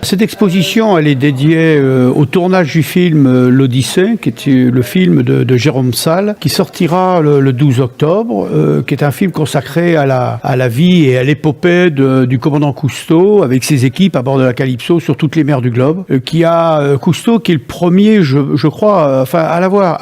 Cette exposition, elle est dédiée au tournage du film L'Odyssée, qui est le film de Jérôme Salle, qui sortira le 12 octobre, qui est un film consacré à la vie et à l'épopée du commandant Cousteau, avec ses équipes à bord de la Calypso sur toutes les mers du globe, Cousteau qui est le premier, je crois, à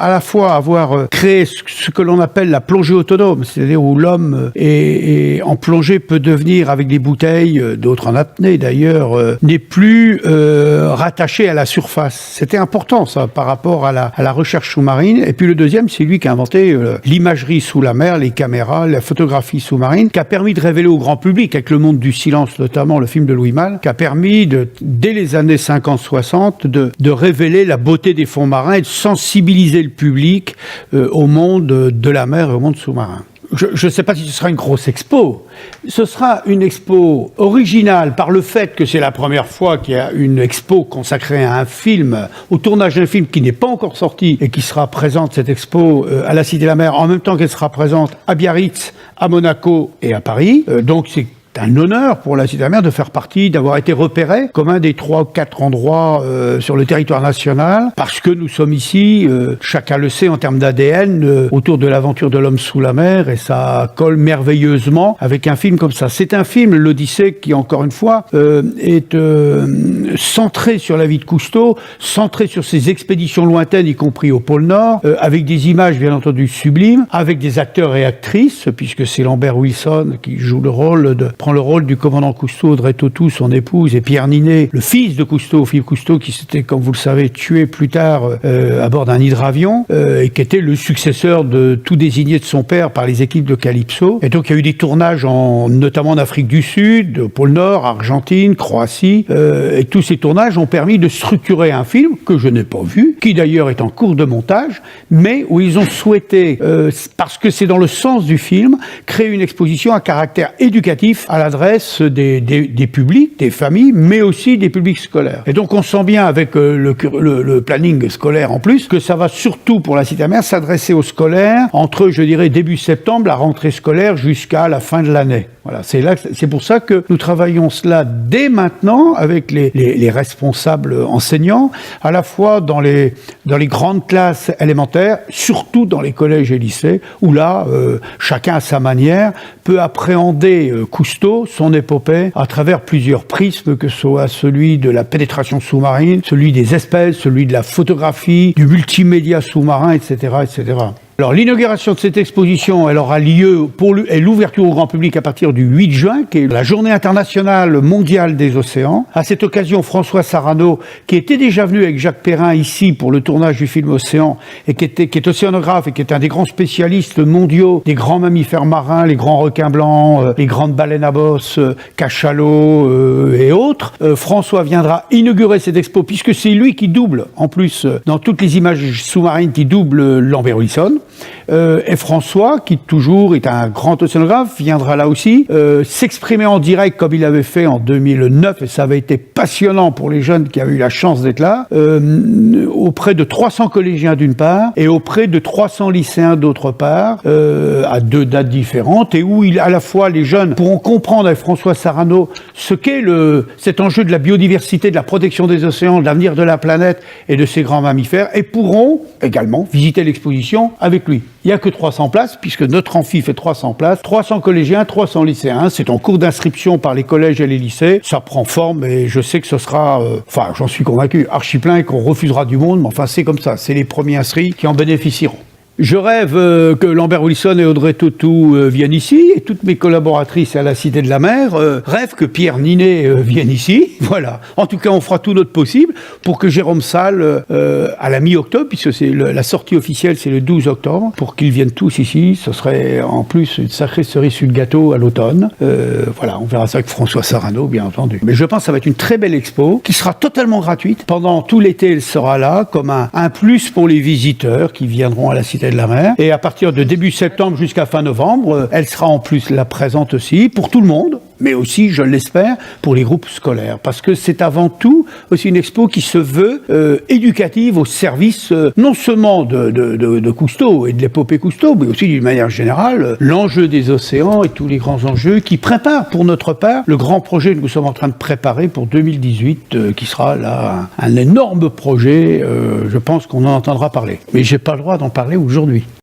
la fois avoir créé ce que l'on appelle la plongée autonome, c'est-à-dire où l'homme est en plongée peut devenir, avec des bouteilles, d'autres en apnée d'ailleurs, n'est plus rattaché à la surface. C'était important ça par rapport à la recherche sous-marine. Et puis le deuxième, c'est lui qui a inventé l'imagerie sous la mer, les caméras, la photographie sous-marine, qui a permis de révéler au grand public, avec Le Monde du Silence notamment, le film de Louis Malle, qui a permis dès les années 50-60 de révéler la beauté des fonds marins et de sensibiliser le public au monde de la mer et au monde sous-marin. Je ne sais pas si ce sera une grosse expo. Ce sera une expo originale par le fait que c'est la première fois qu'il y a une expo consacrée à un film, au tournage d'un film qui n'est pas encore sorti et qui sera présente, cette expo, à la Cité de la Mer, en même temps qu'elle sera présente à Biarritz, à Monaco et à Paris. Donc c'est un honneur pour la Cité de la Mer de faire partie, d'avoir été repéré comme un des 3 ou 4 endroits sur le territoire national, parce que nous sommes ici, chacun le sait en termes d'ADN, autour de l'aventure de l'homme sous la mer, et ça colle merveilleusement avec un film comme ça. C'est un film, l'Odyssée, qui encore une fois est centré sur la vie de Cousteau, centré sur ses expéditions lointaines, y compris au pôle Nord, avec des images bien entendu sublimes, avec des acteurs et actrices, puisque c'est Lambert Wilson qui joue prend le rôle du commandant Cousteau, Audrey Tautou, son épouse, et Pierre Ninet, le fils de Cousteau, Philippe Cousteau, qui s'était, comme vous le savez, tué plus tard à bord d'un hydravion, et qui était le successeur de tout désigné de son père par les équipes de Calypso. Et donc il y a eu des tournages notamment en Afrique du Sud, au pôle Nord, Argentine, Croatie, et tous ces tournages ont permis de structurer un film que je n'ai pas vu, qui d'ailleurs est en cours de montage, mais où ils ont souhaité, parce que c'est dans le sens du film, créer une exposition à caractère éducatif à l'adresse des publics, des familles, mais aussi des publics scolaires. Et donc on sent bien avec le planning scolaire en plus, que ça va surtout pour la Cité de la Mer s'adresser aux scolaires entre, je dirais, début septembre, la rentrée scolaire, jusqu'à la fin de l'année. Voilà, c'est pour ça que nous travaillons cela dès maintenant avec les responsables enseignants, à la fois dans les grandes classes élémentaires, surtout dans les collèges et lycées, où là, chacun à sa manière peut appréhender Cousteau, son épopée, à travers plusieurs prismes, que ce soit celui de la pénétration sous-marine, celui des espèces, celui de la photographie, du multimédia sous-marin, etc., etc. Alors l'inauguration de cette exposition, elle aura lieu et l'ouverture au grand public à partir du 8 juin, qui est la journée internationale mondiale des océans. À cette occasion, François Sarano, qui était déjà venu avec Jacques Perrin ici pour le tournage du film Océan, et qui est océanographe et qui est un des grands spécialistes mondiaux des grands mammifères marins, les grands requins blancs, les grandes baleines à bosse, cachalots et autres. François viendra inaugurer cette expo, puisque c'est lui qui double, en plus, dans toutes les images sous-marines, qui double Lambert Wilson. Et François, qui toujours est un grand océanographe, viendra là aussi s'exprimer en direct comme il avait fait en 2009, et ça avait été passionnant pour les jeunes qui avaient eu la chance d'être là, auprès de 300 collégiens d'une part, et auprès de 300 lycéens d'autre part, à 2 dates différentes, et où à la fois les jeunes pourront comprendre avec François Sarano ce qu'est cet enjeu de la biodiversité, de la protection des océans, de l'avenir de la planète et de ces grands mammifères, et pourront également visiter l'exposition avec lui. Il n'y a que 300 places, puisque notre amphi fait 300 places, 300 collégiens, 300 lycéens. C'est en cours d'inscription par les collèges et les lycées. Ça prend forme et je sais que ce sera, j'en suis convaincu, archi plein et qu'on refusera du monde, mais enfin c'est comme ça. C'est les premiers inscrits qui en bénéficieront. Je rêve que Lambert Wilson et Audrey Tautou viennent ici, et toutes mes collaboratrices à la Cité de la Mer rêvent que Pierre Ninet vienne ici. Voilà. En tout cas, on fera tout notre possible pour que Jérôme Salle, à la mi-octobre, puisque la sortie officielle, c'est le 12 octobre, pour qu'ils viennent tous ici. Ce serait en plus une sacrée cerise sur le gâteau à l'automne. Voilà, on verra ça avec François Sarano, bien entendu. Mais je pense que ça va être une très belle expo, qui sera totalement gratuite. Pendant tout l'été, elle sera là, comme un plus pour les visiteurs qui viendront à la Cité de la Mer. Et à partir de début septembre jusqu'à fin novembre, elle sera en plus là présente aussi pour tout le monde. mais aussi, je l'espère, pour les groupes scolaires, parce que c'est avant tout aussi une expo qui se veut éducative au service non seulement de Cousteau et de l'épopée Cousteau, mais aussi d'une manière générale, l'enjeu des océans et tous les grands enjeux qui préparent pour notre part le grand projet que nous sommes en train de préparer pour 2018, qui sera là un énorme projet, je pense qu'on en entendra parler. Mais j'ai pas le droit d'en parler aujourd'hui.